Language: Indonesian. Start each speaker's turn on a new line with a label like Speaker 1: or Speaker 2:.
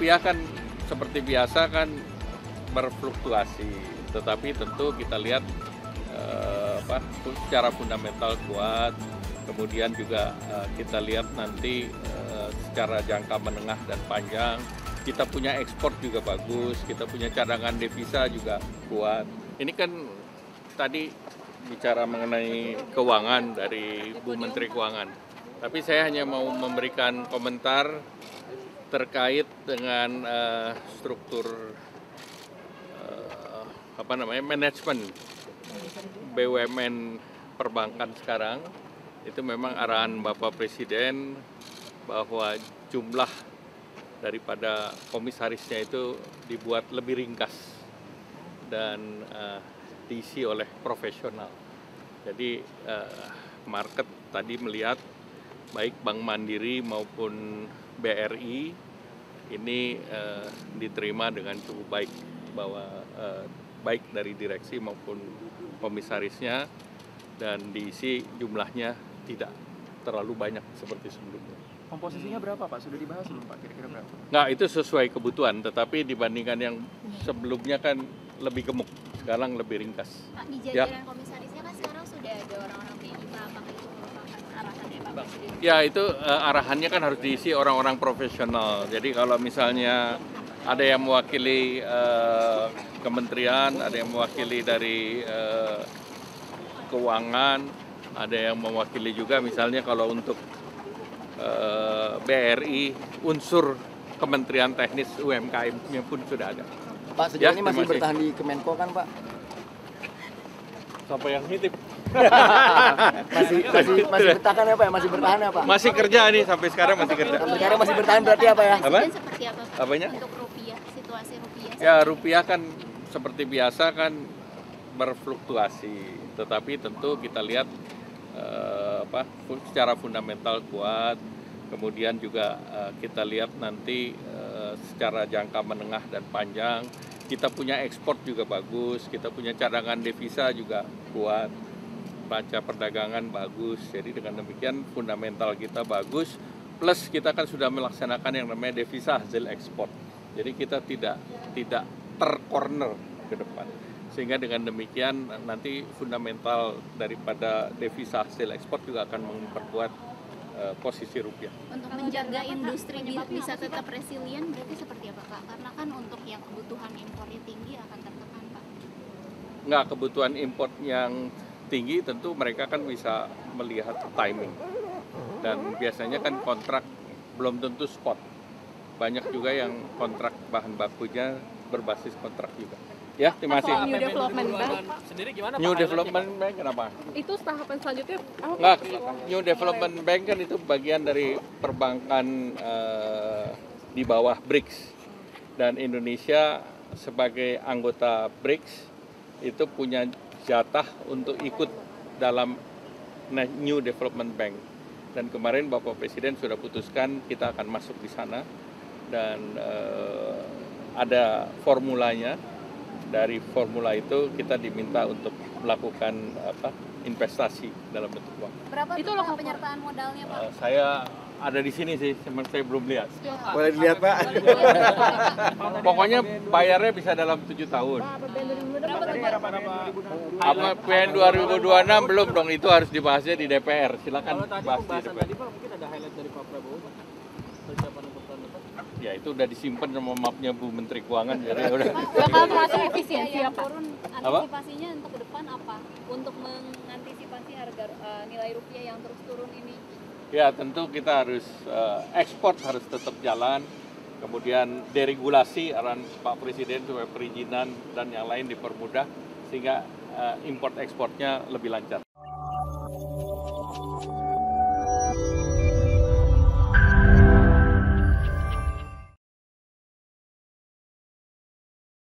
Speaker 1: rupiah kan seperti biasa kan berfluktuasi, tetapi tentu kita lihat secara fundamental kuat. Kemudian juga kita lihat nanti secara jangka menengah dan panjang, kita punya ekspor juga bagus, kita punya cadangan devisa juga kuat. Ini kan tadi bicara mengenai keuangan dari Bu Menteri Keuangan, tapi saya hanya mau memberikan komentar terkait dengan struktur manajemen BUMN perbankan sekarang. Itu memang arahan Bapak Presiden bahwa jumlah daripada komisarisnya itu dibuat lebih ringkas dan diisi oleh profesional. Jadi market tadi melihat baik Bank Mandiri maupun BRI ini diterima dengan cukup baik, bahwa baik dari direksi maupun komisarisnya, dan diisi jumlahnya tidak terlalu banyak seperti sebelumnya.
Speaker 2: Komposisinya berapa Pak? Sudah dibahas belum Pak? Kira-kira berapa?
Speaker 1: Nggak, itu sesuai kebutuhan, tetapi dibandingkan yang sebelumnya kan lebih gemuk, sekarang lebih ringkas.
Speaker 3: Pak, di jajaran komisarisnya kan sekarang sudah ada orang-orang BI, Pak. Apakah itu merupakan arahannya Pak Presiden?
Speaker 1: Ya, itu arahannya kan harus diisi orang-orang profesional. Jadi kalau misalnya ada yang mewakili kementerian, ada yang mewakili dari keuangan, ada yang mewakili juga misalnya kalau untuk BRI, unsur Kementerian Teknis UMKM-nya pun sudah ada.
Speaker 4: Pak, sejauh ini masih bertahan di Kemenko kan Pak?
Speaker 1: Siapa yang nitip?
Speaker 4: masih bertahan ya Pak? Masih bertahan ya Pak?
Speaker 1: Masih kerja nih, sampai sekarang masih kerja.
Speaker 4: Sampai sekarang masih bertahan berarti apa ya?
Speaker 1: Apa?
Speaker 3: Seperti apa Pak?
Speaker 1: Apanya?
Speaker 3: Untuk rupiah, situasi rupiah.
Speaker 1: Ya, rupiah kan seperti biasa kan berfluktuasi, tetapi tentu kita lihat secara fundamental kuat. Kemudian juga kita lihat nanti secara jangka menengah dan panjang, kita punya ekspor juga bagus, kita punya cadangan devisa juga kuat, raca perdagangan bagus. Jadi dengan demikian fundamental kita bagus, plus kita kan sudah melaksanakan yang namanya devisa hasil ekspor. Jadi kita tidak tercorner ke depan. Sehingga dengan demikian nanti fundamental daripada devisa hasil ekspor juga akan memperkuat posisi rupiah.
Speaker 3: Untuk menjaga industri bisa tetap resilient berarti seperti apa Pak? Karena kan untuk yang kebutuhan impornya tinggi akan tertekan Pak.
Speaker 1: Nggak, kebutuhan import yang tinggi tentu mereka kan bisa melihat timing. Dan biasanya kan kontrak belum tentu spot. Banyak juga yang kontrak bahan bakunya berbasis kontrak juga. Ya, terima kasih.
Speaker 5: New Development Bank
Speaker 2: Sendiri gimana Pak?
Speaker 1: New Development Bank kenapa?
Speaker 5: itu tahapan selanjutnya apa?
Speaker 1: Nggak, New Development Bank kan itu bagian dari perbankan di bawah BRICS. Dan Indonesia sebagai anggota BRICS itu punya jatah untuk ikut dalam New Development Bank. Dan kemarin Bapak Presiden sudah putuskan kita akan masuk di sana, dan ada formulanya. Dari formula itu kita diminta untuk melakukan investasi dalam bentuk uang.
Speaker 3: Berapa
Speaker 5: Itu
Speaker 3: total penyertaan modalnya Pak?
Speaker 1: Saya ada di sini sih, cuma saya belum lihat.
Speaker 4: Boleh dilihat Pak?
Speaker 1: Pokoknya bayarnya bisa dalam 7 tahun. Apa PN 2026 belum dong, itu harus dibahasnya di DPR. Silakan bahas di DPR.
Speaker 2: Tadi Pak, mungkin ada highlight dari Pak Prabowo Pak? Persiapan untuk tahun depan?
Speaker 1: Ya itu udah disimpan sama mapnya Bu Menteri Keuangan, jadi udah.
Speaker 5: Bakal merasa efisiensi
Speaker 3: yang
Speaker 5: apa?
Speaker 3: turun antisipasinya untuk ke depan apa? Untuk mengantisipasi harga nilai rupiah yang terus turun ini?
Speaker 1: Ya tentu kita harus ekspor harus tetap jalan, kemudian deregulasi arahan Pak Presiden supaya perizinan dan yang lain dipermudah sehingga import ekspornya lebih lancar.